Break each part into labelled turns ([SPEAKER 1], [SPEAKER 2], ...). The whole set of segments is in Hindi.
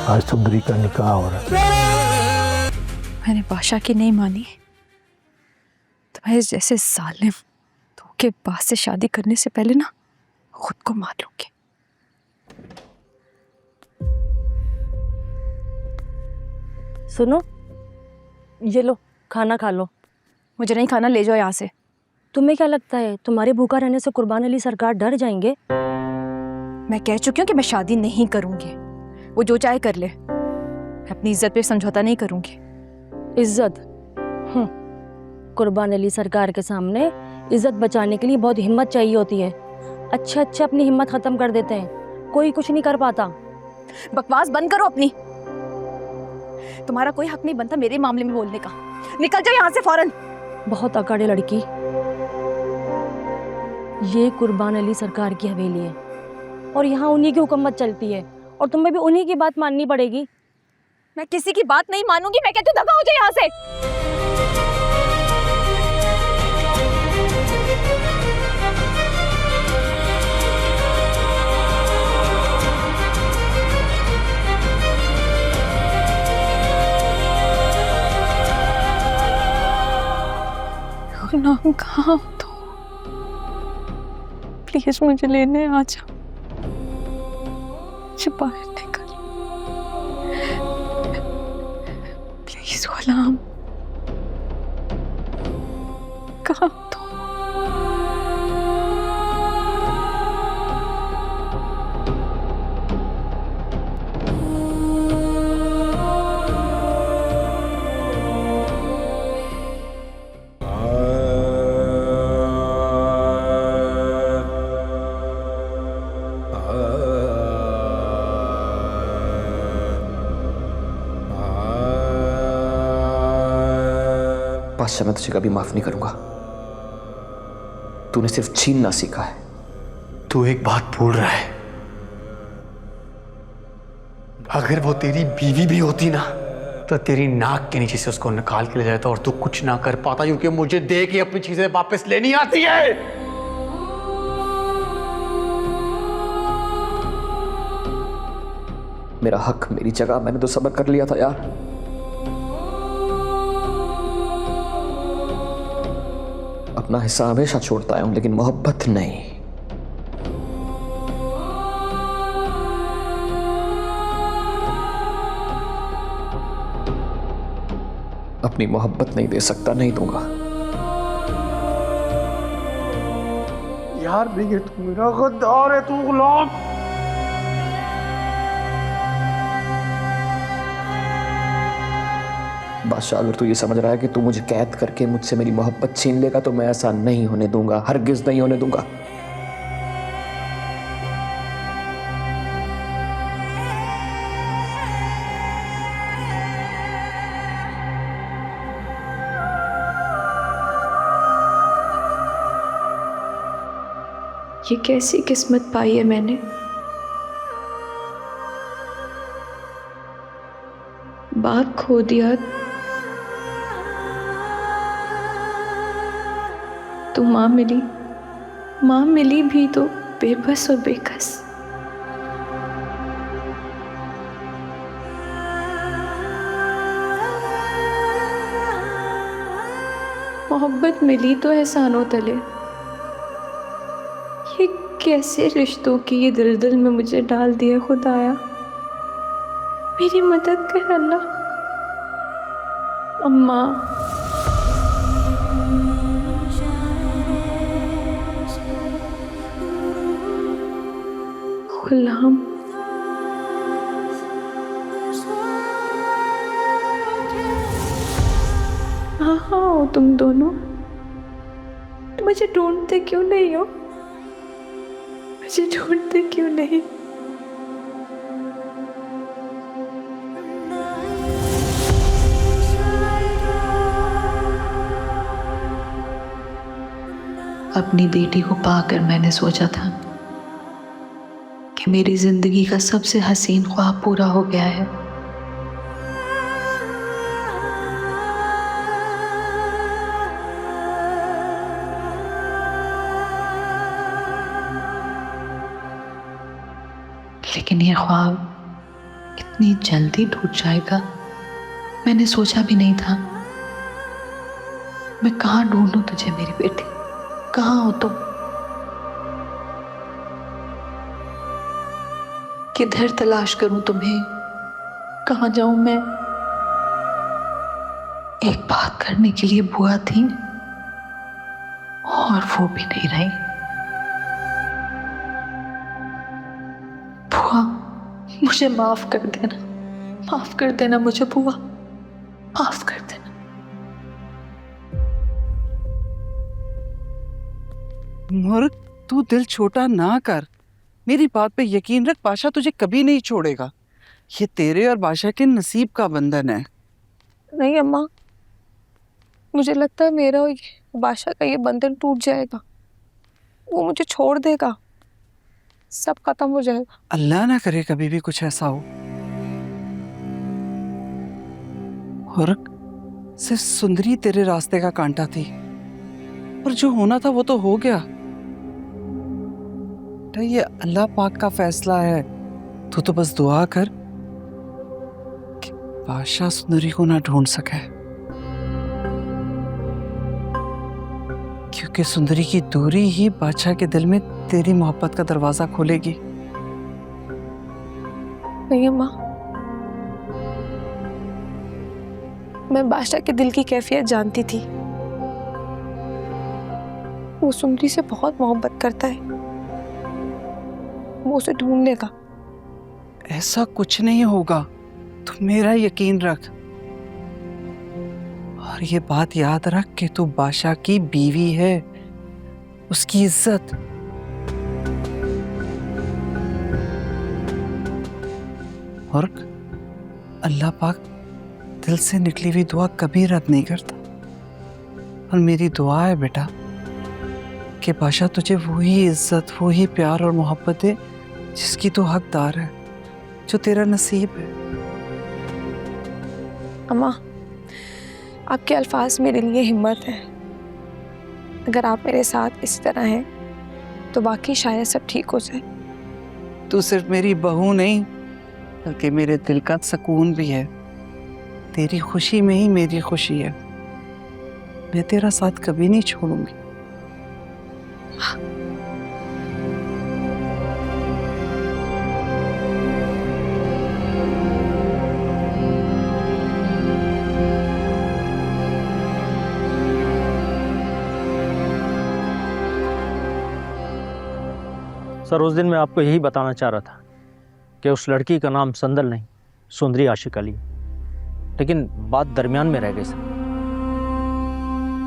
[SPEAKER 1] आज सुंदरी का निकाह हो रहा है।
[SPEAKER 2] मैंने बादशाह की नहीं मानी, तुम्हारे जैसे जालिम धोखेबाज से शादी करने से पहले ना खुद को मार लूंगी।
[SPEAKER 3] सुनो, ये लो खाना खा लो।
[SPEAKER 2] मुझे नहीं खाना, ले जाओ यहाँ से।
[SPEAKER 3] तुम्हें क्या लगता है तुम्हारे भूखा रहने से कुर्बान अली सरकार डर जाएंगे?
[SPEAKER 2] मैं कह चुकी हूँ कि मैं शादी नहीं करूंगी, वो जो चाहे कर ले, मैं अपनी इज्जत पे समझौता नहीं करूंगी।
[SPEAKER 3] इज्जत? कुर्बान अली सरकार के सामने इज्जत बचाने के लिए बहुत हिम्मत चाहिए होती है। अच्छे अच्छे अपनी हिम्मत खत्म कर देते हैं, कोई कुछ नहीं कर पाता।
[SPEAKER 2] बकवास बंद करो अपनी। तुम्हारा कोई हक नहीं बनता मेरे मामले में बोलने का। निकल जाओ यहाँ से फौरन।
[SPEAKER 3] बहुत अकड़ लड़की। ये कुर्बान अली सरकार की हवेली है और यहाँ उन्हीं की हुकूमत चलती है और तुम्हें भी उन्हीं की बात माननी पड़ेगी।
[SPEAKER 2] मैं किसी की बात नहीं मानूंगी। मैं कहती हूँ दफा हो जाए यहाँ से। नाम कहाँ हो तो प्लीज मुझे लेने आ जाओ। मुझे बाहर निकल प्लीज। गुलाम कहाँ हो तो?
[SPEAKER 4] बादशाह, मैं तुझे कभी माफ नहीं करूंगा। तूने सिर्फ छीनना सीखा है।
[SPEAKER 5] तू एक बात भूल रहा है, अगर वो तेरी बीवी भी होती ना तो तेरी नाक के नीचे से उसको निकाल के ले जाता और तू कुछ ना कर पाता, क्योंकि मुझे दे के अपनी चीजें वापस लेनी आती है।
[SPEAKER 4] मेरा हक, मेरी जगह, मैंने तो सब्र कर लिया था यार। अपना हिस्सा हमेशा छोड़ता आया हूं, लेकिन मोहब्बत नहीं। अपनी मोहब्बत नहीं दे सकता, नहीं दूंगा।
[SPEAKER 5] यार नहीं, तू मेरा गद्दार है, तू गुलाम।
[SPEAKER 4] बादशाह, अगर तू ये समझ रहा है कि तू मुझे कैद करके मुझसे मेरी मोहब्बत छीन लेगा तो मैं ऐसा नहीं होने दूंगा, हरगिज नहीं होने दूंगा।
[SPEAKER 6] ये कैसी किस्मत पाई है मैंने। बाप खो दिया तो माँ मिली भी तो बेबस और बेकस। मोहब्बत मिली तो एहसानों तले। ये कैसे रिश्तों की ये दलदल में मुझे डाल दिया खुदाया। मेरी मदद कर अल्लाह। अम्मा, गुलाम, हाँ हो तुम दोनों? तुम मुझे ढूंढते क्यों नहीं हो? मुझे ढूंढते क्यों नहीं?
[SPEAKER 7] अपनी बेटी को पाकर मैंने सोचा था कि मेरी जिंदगी का सबसे हसीन ख्वाब पूरा हो गया है। लेकिन ये ख्वाब इतनी जल्दी टूट जाएगा मैंने सोचा भी नहीं था। मैं कहाँ ढूंढूं तुझे मेरी बेटी, कहाँ हो तुम? किधर तलाश करूं तुम्हें, कहाँ जाऊं मैं? एक बात करने के लिए बुआ थी और वो भी नहीं रही। बुआ मुझे माफ कर देना, माफ कर देना मुझे बुआ, माफ कर देना।
[SPEAKER 8] मूर्ख, तू दिल छोटा ना कर। मेरी बात पे यकीन रख, बादशाह तुझे कभी नहीं छोड़ेगा। ये तेरे और बादशाह के नसीब का बंधन है।
[SPEAKER 6] नहीं अम्मा, मुझे लगता है मेरा और बादशाह का ये बंधन टूट जाएगा, वो मुझे छोड़ देगा, सब खत्म हो जाएगा।
[SPEAKER 8] अल्लाह ना करे कभी भी कुछ ऐसा हो। और सिर्फ सुंदरी तेरे रास्ते का कांटा थी, पर जो होना था वो तो हो गया। ये अल्लाह पाक का फैसला है। तू तो बस दुआ कर कि बादशाह सुंदरी को ना ढूंढ सके, क्योंकि सुंदरी की दूरी ही बादशाह के दिल में तेरी मोहब्बत का दरवाजा खोलेगी।
[SPEAKER 6] नहीं अम्मा, मैं बादशाह के दिल की कैफियत जानती थी। वो सुंदरी से बहुत मोहब्बत करता है, वो उसे ढूंढ लेगा।
[SPEAKER 8] ऐसा कुछ नहीं होगा, तू मेरा यकीन रख। और ये बात याद रख कि तू बादशाह की बीवी है, उसकी इज्जत। और अल्लाह पाक दिल से निकली हुई दुआ कभी रद्द नहीं करता। और मेरी दुआ है बेटा कि बादशाह तुझे वही इज्जत, वही प्यार और मोहब्बत दे जिसकी तू हकदार है, जो तेरा नसीब है।
[SPEAKER 6] अम्मा, आपके अल्फाज मेरे लिए हिम्मत है। अगर आप मेरे साथ इस तरह हैं तो बाकी शायद सब ठीक हो जाए।
[SPEAKER 8] तू सिर्फ मेरी बहू नहीं बल्कि मेरे दिल का सुकून भी है। तेरी खुशी में ही मेरी खुशी है। मैं तेरा साथ कभी नहीं छोड़ूंगी।
[SPEAKER 9] सर, उस दिन मैं आपको यही बताना चाह रहा था कि उस लड़की का नाम संदल नहीं, सुंदरी आशिक अली, लेकिन बात दरमियान में रह गई सर।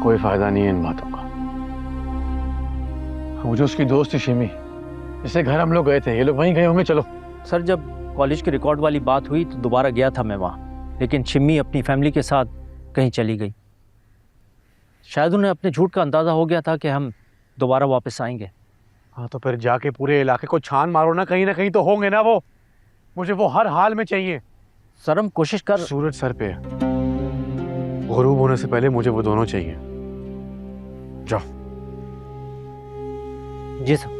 [SPEAKER 10] कोई फायदा नहीं है इन बातों का। वो जो उसकी दोस्त थी शिमी, जिससे घर हम लोग गए थे, ये लोग वहीं गए होंगे। चलो
[SPEAKER 9] सर, जब कॉलेज के रिकॉर्ड वाली बात हुई तो दोबारा गया था मैं वहाँ, लेकिन शिमी अपनी फैमिली के साथ कहीं चली गई। शायद उन्हें अपने झूठ का अंदाज़ा हो गया था कि हम दोबारा वापस आएंगे।
[SPEAKER 10] हाँ, तो फिर जाके पूरे इलाके को छान मारो ना, कहीं ना कहीं तो होंगे ना वो। मुझे वो हर हाल में चाहिए।
[SPEAKER 9] सर, हम कोशिश कर।
[SPEAKER 10] सूरज सर पे है, गुरूब होने से पहले मुझे वो दोनों चाहिए। जाओ।
[SPEAKER 9] जी सर।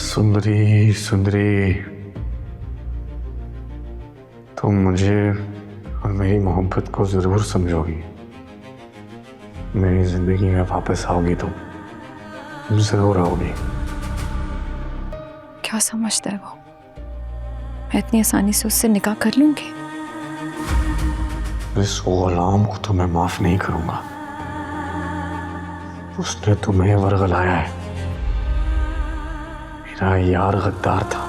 [SPEAKER 10] सुंदरी, सुंदरी, तुम मुझे और मेरी मोहब्बत को जरूर समझोगी। मेरी जिंदगी में वापस आओगी तुम जरूर आओगी।
[SPEAKER 2] क्या समझता है वो? मैं इतनी आसानी से उससे निकाह कर लूंगी?
[SPEAKER 10] इस गुलाम को तो मैं माफ नहीं करूंगा। उसने तुम्हें वरगलाया है। मेरा यार गद्दार था।